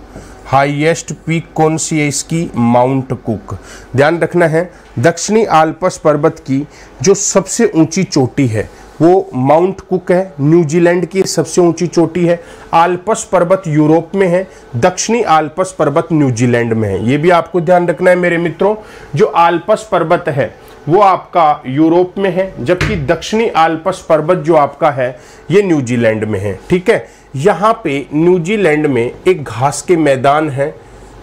हाईएस्ट पीक कौन सी है इसकी? Mount cook. ध्यान रखना है, दक्षिणी आल्प्स पर्वत की जो सबसे ऊंची चोटी है वो माउंट कुक है, न्यूजीलैंड की सबसे ऊंची चोटी है। आल्प्स पर्वत यूरोप में है, दक्षिणी आल्प्स पर्वत न्यूजीलैंड में है। ये भी आपको ध्यान रखना है मेरे मित्रों, जो आल्प्स पर्वत है वो आपका यूरोप में है, जबकि दक्षिणी आल्प्स पर्वत जो आपका है ये न्यूजीलैंड में है। ठीक है, यहाँ पे न्यूजीलैंड में एक घास के मैदान है,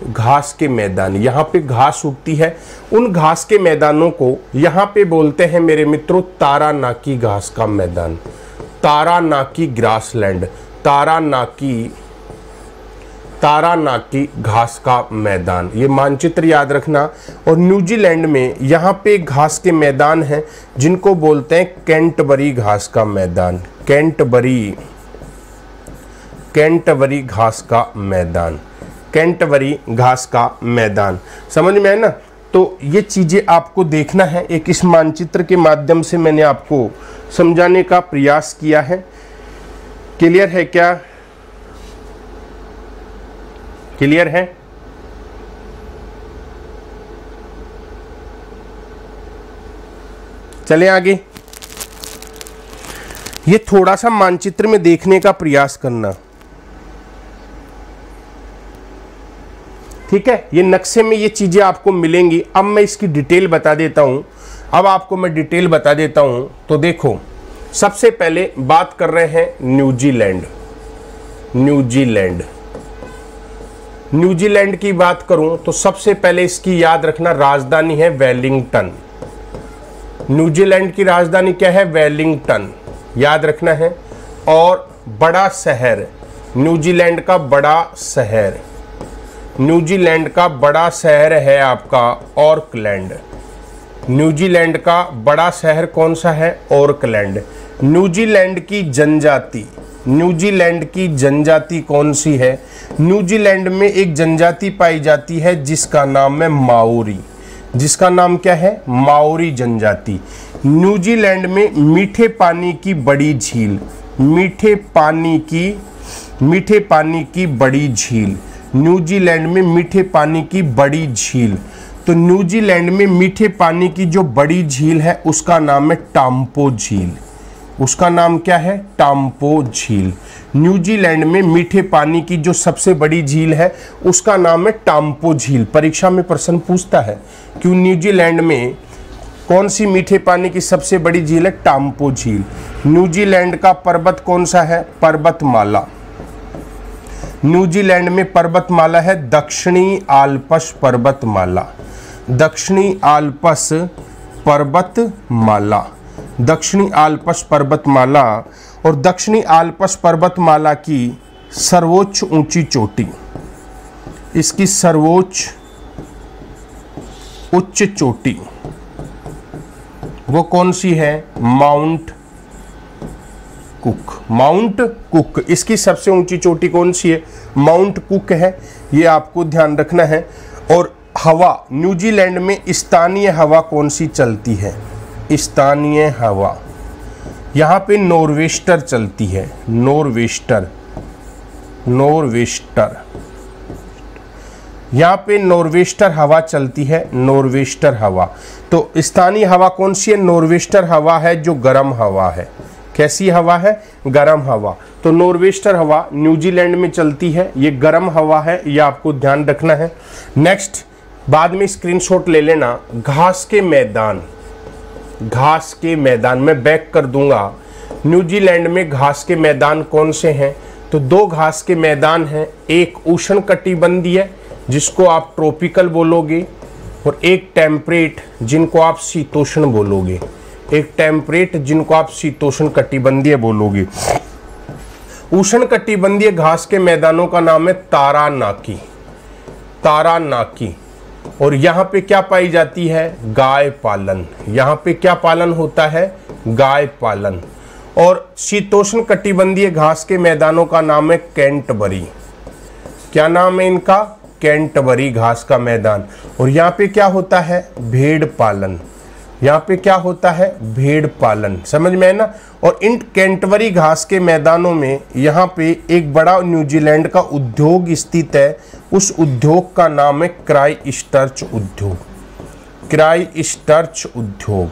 घास के मैदान, यहाँ पे घास उगती है। उन घास के मैदानों को यहाँ पे बोलते हैं मेरे मित्रों तारानाकी घास का मैदान, तारानाकी ग्रासलैंड, तारानाकी घास का मैदान। ये मानचित्र याद रखना। और न्यूजीलैंड में यहाँ पे घास के मैदान हैं जिनको बोलते हैं कैंटबरी घास का मैदान, कैंटबरी घास का मैदान, कैंटबरी घास का मैदान। समझ में है ना? तो ये चीज़ें आपको देखना है। एक इस मानचित्र के माध्यम से मैंने आपको समझाने का प्रयास किया है। क्लियर है क्या? क्लियर है? चलें आगे। ये थोड़ा सा मानचित्र में देखने का प्रयास करना, ठीक है? ये नक्शे में ये चीजें आपको मिलेंगी। अब मैं इसकी डिटेल बता देता हूं। अब आपको मैं डिटेल बता देता हूं। तो देखो, सबसे पहले बात कर रहे हैं न्यूजीलैंड की बात करूं तो सबसे पहले इसकी याद रखना राजधानी है वेलिंगटन। न्यूजीलैंड की राजधानी क्या है? वेलिंगटन, याद रखना है। और बड़ा शहर, न्यूजीलैंड का बड़ा शहर है आपका ऑकलैंड। न्यूजीलैंड का बड़ा शहर कौन सा है? ऑकलैंड। न्यूजीलैंड की जनजाति कौन सी है? न्यूजीलैंड में एक जनजाति पाई जाती है जिसका नाम है माओरी। जिसका नाम क्या है? माओरी जनजाति। न्यूजीलैंड में मीठे पानी की बड़ी झील, न्यूजीलैंड में मीठे पानी की बड़ी झील। तो न्यूजीलैंड में मीठे पानी की जो बड़ी झील है उसका नाम है टाम्पो झील। उसका नाम क्या है? टाम्पो झील। न्यूजीलैंड में मीठे पानी की जो सबसे बड़ी झील है उसका नाम है टाम्पो झील। परीक्षा में प्रश्न पूछता है कि न्यूजीलैंड में कौन सी मीठे पानी की सबसे बड़ी झील है? टाम्पो झील। न्यूजीलैंड का पर्वत कौन सा है? पर्वतमाला। न्यूजीलैंड में पर्वतमाला है दक्षिणी आल्प्स पर्वतमाला, दक्षिणी आल्प्स पर्वतमाला। और दक्षिणी आल्प्स पर्वतमाला की सर्वोच्च ऊंची चोटी, इसकी सर्वोच्च उच्च चोटी वो कौन सी है? Mount cook. इसकी सबसे ऊंची चोटी कौन सी है? माउंट कुक है। ये आपको ध्यान रखना है। और हवा, न्यूजीलैंड में स्थानीय हवा कौन सी चलती है? स्थानीय हवा यहाँ पे नॉर्वेस्टर चलती है, नॉर्वेस्टर। यहाँ पे नॉर्वेस्टर हवा चलती है, नॉर्वेस्टर हवा। तो स्थानीय हवा कौन सी है? नॉर्वेस्टर हवा है जो गर्म हवा है। कैसी हवा है? गर्म हवा। तो नॉर्वेस्टर हवा न्यूजीलैंड में चलती है, ये गर्म हवा है, ये आपको ध्यान रखना है। नेक्स्ट, बाद में स्क्रीनशॉट ले लेना। घास के मैदान मैं बैक कर दूंगा। न्यूजीलैंड में घास के मैदान कौन से हैं? तो दो घास के मैदान हैं, एक उष्णकटिबंधीय जिसको आप ट्रॉपिकल बोलोगे, और एक टेम्परेट जिनको आप शीतोष्ण बोलोगे। शीतोष्ण कटिबंधीय बोलोगे। उष्णकटिबंधीय घास के मैदानों का नाम है तारानाकी। और यहाँ पे क्या पाई जाती है? गाय पालन। यहाँ पे क्या पालन होता है? गाय पालन। और शीतोष्ण कटिबंधीय घास के मैदानों का नाम है कैंटबरी। क्या नाम है इनका? कैंटबरी घास का मैदान। और यहाँ पे क्या होता है? भेड़ पालन। यहाँ पे क्या होता है? भेड़ पालन। समझ में है ना? और इन कैंटबरी घास के मैदानों में यहाँ पे एक बड़ा न्यूजीलैंड का उद्योग स्थित है। उस उद्योग का नाम है क्राइस्टचर्च उद्योग।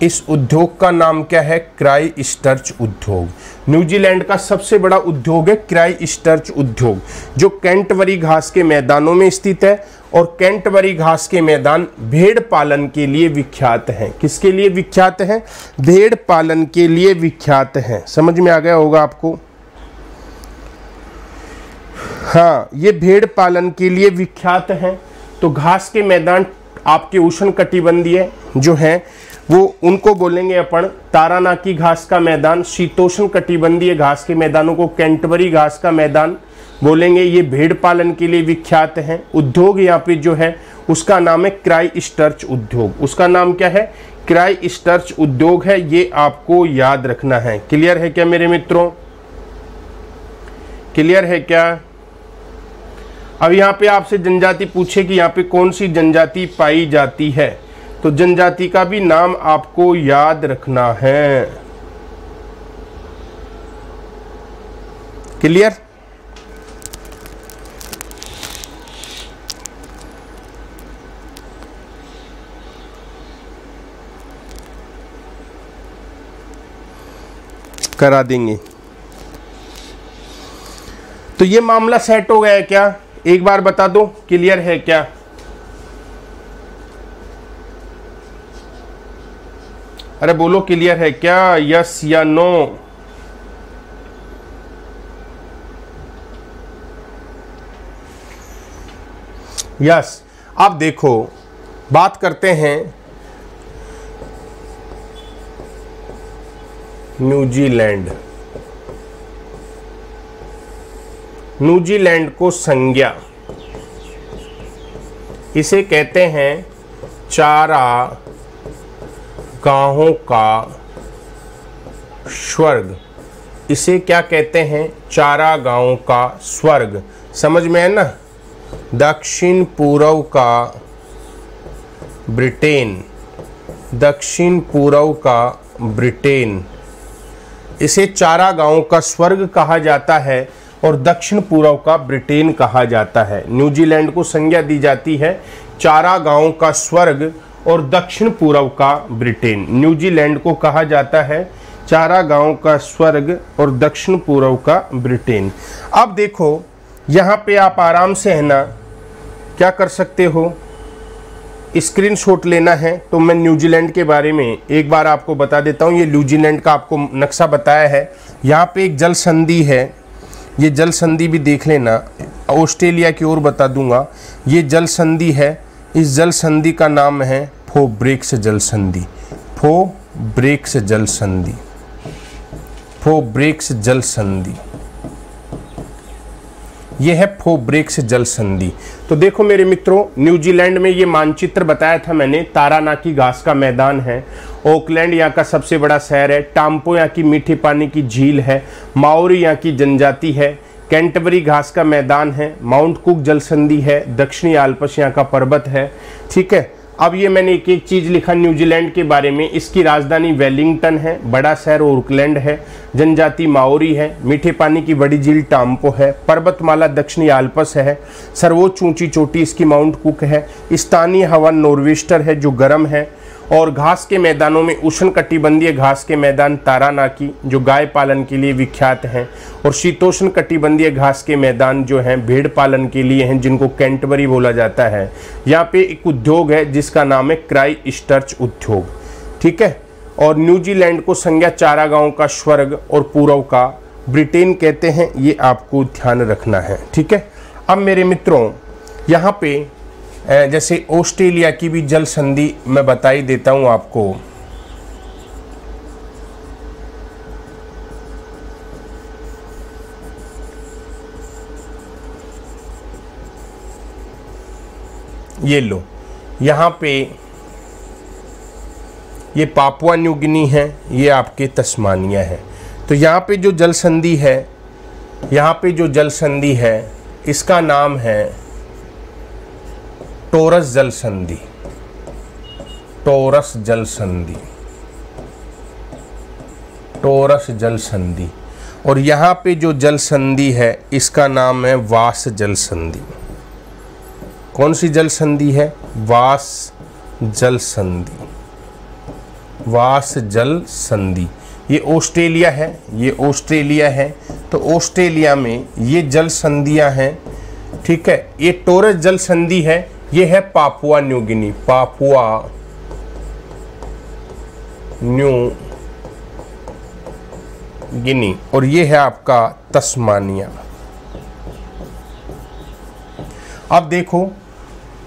इस उद्योग का नाम क्या है? क्राइस्टचर्च उद्योग। न्यूजीलैंड का सबसे बड़ा उद्योग है क्राइस्टचर्च उद्योग, जो कैंटबरी घास के मैदानों में स्थित है। और कैंटबरी घास के मैदान भेड़ पालन के लिए विख्यात हैं। किसके लिए विख्यात हैं? भेड़ पालन के लिए विख्यात हैं। समझ में आ गया होगा आपको? हाँ, ये भेड़ पालन के लिए विख्यात हैं। तो घास के मैदान आपके उष्णकटिबंधीय जो है वो उनको बोलेंगे अपन तारानाकी घास का मैदान। शीतोष्ण कटिबंधीय घास के मैदानों को कैंटबरी घास का मैदान बोलेंगे। ये भेड़ पालन के लिए विख्यात हैं। उद्योग यहाँ पे जो है उसका नाम है क्राइस्टचर्च उद्योग। उसका नाम क्या है? क्राइस्टचर्च उद्योग है। ये आपको याद रखना है। क्लियर है क्या मेरे मित्रों? क्लियर है क्या? अब यहाँ पे आपसे जनजाति पूछे कि यहाँ पे कौन सी जनजाति पाई जाती है, तो जनजाति का भी नाम आपको याद रखना है। क्लियर? करा देंगे। तो ये मामला सेट हो गया है क्या? एक बार बता दो, क्लियर है क्या? अरे बोलो, क्लियर है क्या? यस या नो? यस। अब देखो, बात करते हैं न्यूजीलैंड। न्यूजीलैंड को संज्ञा, इसे कहते हैं चारागाहों का स्वर्ग। इसे क्या कहते हैं? चारागाहों का स्वर्ग। समझ में है ना? दक्षिण पूर्व का ब्रिटेन, दक्षिण पूर्व का ब्रिटेन, इसे चारागाहों का स्वर्ग कहा जाता है और दक्षिण पूर्व का ब्रिटेन कहा जाता है। न्यूजीलैंड को संज्ञा दी जाती है चारागाहों का स्वर्ग और दक्षिण पूर्व का ब्रिटेन। न्यूजीलैंड को कहा जाता है चारागाहों का स्वर्ग और दक्षिण पूर्व का ब्रिटेन। अब देखो, यहाँ पे आप आराम से है ना क्या कर सकते हो, स्क्रीनशॉट लेना है। तो मैं न्यूजीलैंड के बारे में एक बार आपको बता देता हूँ। ये न्यूजीलैंड का आपको नक्शा बताया है। यहाँ पे एक जल संधि है, ये जल संधि भी देख लेना। ऑस्ट्रेलिया की ओर बता दूंगा। ये जल संधि है, इस जल संधि का नाम है फोब्रेक्स जल संधि। फोब्रेक्स जल संधि, फोब्रेक्स जल संधि, ये है फोब्रेक्स जल संधि। तो देखो मेरे मित्रों, न्यूजीलैंड में ये मानचित्र बताया था मैंने। तारानाकी घास का मैदान है, ऑकलैंड यहाँ का सबसे बड़ा शहर है, टाम्पो यहाँ की मीठे पानी की झील है, माओरी यहाँ की जनजाति है, कैंटबरी घास का मैदान है, माउंट कुक जल संधि है, दक्षिणी आल्प्स यहाँ का पर्वत है। ठीक है। अब ये मैंने एक एक चीज़ लिखा न्यूजीलैंड के बारे में। इसकी राजधानी वेलिंगटन है, बड़ा शहर ऑकलैंड है, जनजाति माओरी है, मीठे पानी की बड़ी झील टाम्पो है, पर्वतमाला दक्षिणी आल्प्स है, सर्वोच्च ऊंची चोटी इसकी माउंट कुक है, स्थानीय हवा नॉर्वेस्टर है जो गर्म है, और घास के मैदानों में उष्णकटिबंधीय घास के मैदान तारानाकी जो गाय पालन के लिए विख्यात हैं, और शीतोष्ण कटिबंधीय घास के मैदान जो हैं भेड़ पालन के लिए हैं, जिनको कैंटबरी बोला जाता है। यहाँ पे एक उद्योग है जिसका नाम है क्राइस्टचर्च उद्योग। ठीक है। और न्यूजीलैंड को संज्ञा चारागाहों का स्वर्ग और पूर्व का ब्रिटेन कहते हैं, ये आपको ध्यान रखना है। ठीक है। अब मेरे मित्रों, यहाँ पे जैसे ऑस्ट्रेलिया की भी जल संधि मैं बता ही देता हूं आपको। ये लो, यहाँ पे ये पापुआ न्यू गिनी है, ये आपके तस्मानिया है। तो यहाँ पे जो जल संधि है, यहाँ पे जो जल संधि है इसका नाम है टोरस जल संधि। टोरस जल संधि, टोरस जल संधि। और यहाँ पे जो जल संधि है इसका नाम है वास जल संधि। कौन सी जल संधि है? वास जल संधि। वास जल संधि। ये ऑस्ट्रेलिया है, ये ऑस्ट्रेलिया है, तो ऑस्ट्रेलिया में ये जल संधियां हैं, ठीक है। ये टोरस जल संधि है, ये है Papua New Guinea, Papua New Guinea, और ये है आपका तस्मानिया। अब देखो,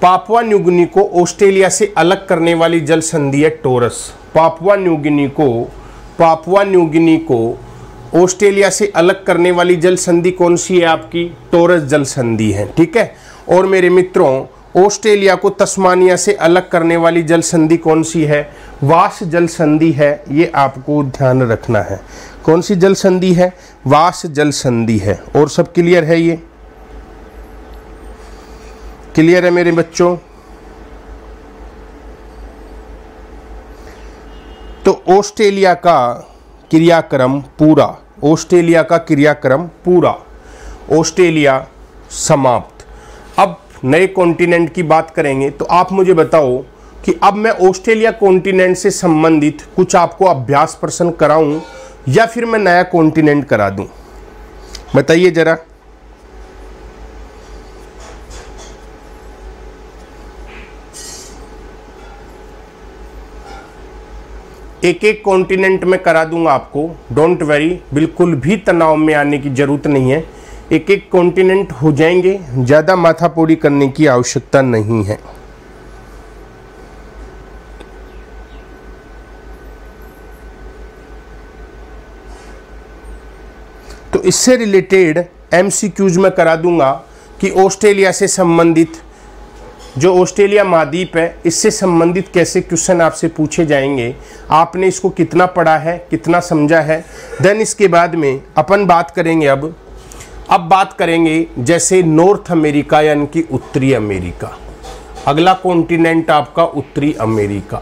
पापुआ न्यू गिनी को ऑस्ट्रेलिया से अलग करने वाली जल संधि है टोरस। पापुआ न्यू गिनी को ऑस्ट्रेलिया से अलग करने वाली जल संधि कौन सी है आपकी? टोरस जल संधि है, ठीक है। और मेरे मित्रों, ऑस्ट्रेलिया को तस्मानिया से अलग करने वाली जल संधि कौन सी है? वास जल संधि है। ये आपको ध्यान रखना है। कौन सी जल संधि है? वास जल संधि है। और सब क्लियर है? ये क्लियर है मेरे बच्चों? तो ऑस्ट्रेलिया का क्रियाक्रम पूरा, ऑस्ट्रेलिया का क्रियाक्रम पूरा, ऑस्ट्रेलिया समाप्त। अब नए कॉन्टिनेंट की बात करेंगे, तो आप मुझे बताओ कि अब मैं ऑस्ट्रेलिया कॉन्टिनेंट से संबंधित कुछ आपको अभ्यास प्रश्न कराऊं या फिर मैं नया कॉन्टिनेंट करा दूं? बताइए जरा। एक एक कॉन्टिनेंट में करा दूंगा आपको, डोंट वरी, बिल्कुल भी तनाव में आने की जरूरत नहीं है। एक एक कॉन्टिनेंट हो जाएंगे, ज़्यादा माथापोड़ी करने की आवश्यकता नहीं है। तो इससे रिलेटेड एमसीक्यूज में करा दूंगा कि ऑस्ट्रेलिया से संबंधित जो ऑस्ट्रेलिया महाद्वीप है, इससे संबंधित कैसे क्वेश्चन आपसे पूछे जाएंगे, आपने इसको कितना पढ़ा है, कितना समझा है। देन इसके बाद में अपन बात करेंगे, अब बात करेंगे जैसे नॉर्थ अमेरिका यानी कि उत्तरी अमेरिका। अगला कॉन्टिनेंट आपका उत्तरी अमेरिका।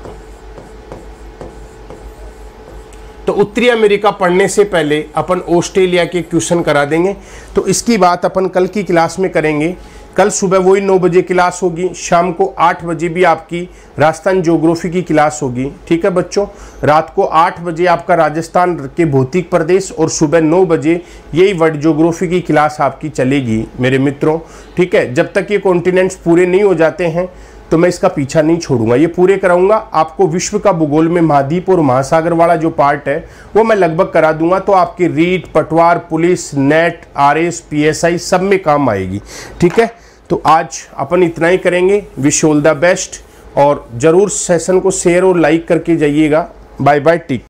तो उत्तरी अमेरिका पढ़ने से पहले अपन ऑस्ट्रेलिया के क्वेश्चन करा देंगे। तो इसकी बात अपन कल की क्लास में करेंगे। कल सुबह वही 9 बजे क्लास होगी, शाम को 8 बजे भी आपकी राजस्थान ज्योग्राफी की क्लास होगी, ठीक है बच्चों। रात को 8 बजे आपका राजस्थान के भौतिक प्रदेश और सुबह 9 बजे यही वर्ल्ड ज्योग्राफी की क्लास आपकी चलेगी मेरे मित्रों, ठीक है। जब तक ये कॉन्टिनेंट्स पूरे नहीं हो जाते हैं तो मैं इसका पीछा नहीं छोड़ूंगा, ये पूरे कराऊंगा। आपको विश्व का भूगोल में महाद्वीप और महासागर वाला जो पार्ट है वो मैं लगभग करा दूंगा, तो आपकी रीट, पटवार, पुलिस, नेट, आरएस, पीएसआई सब में काम आएगी, ठीक है। तो आज अपन इतना ही करेंगे। विश ऑल द बेस्ट, और ज़रूर सेशन को शेयर और लाइक करके जाइएगा। Bye bye, take.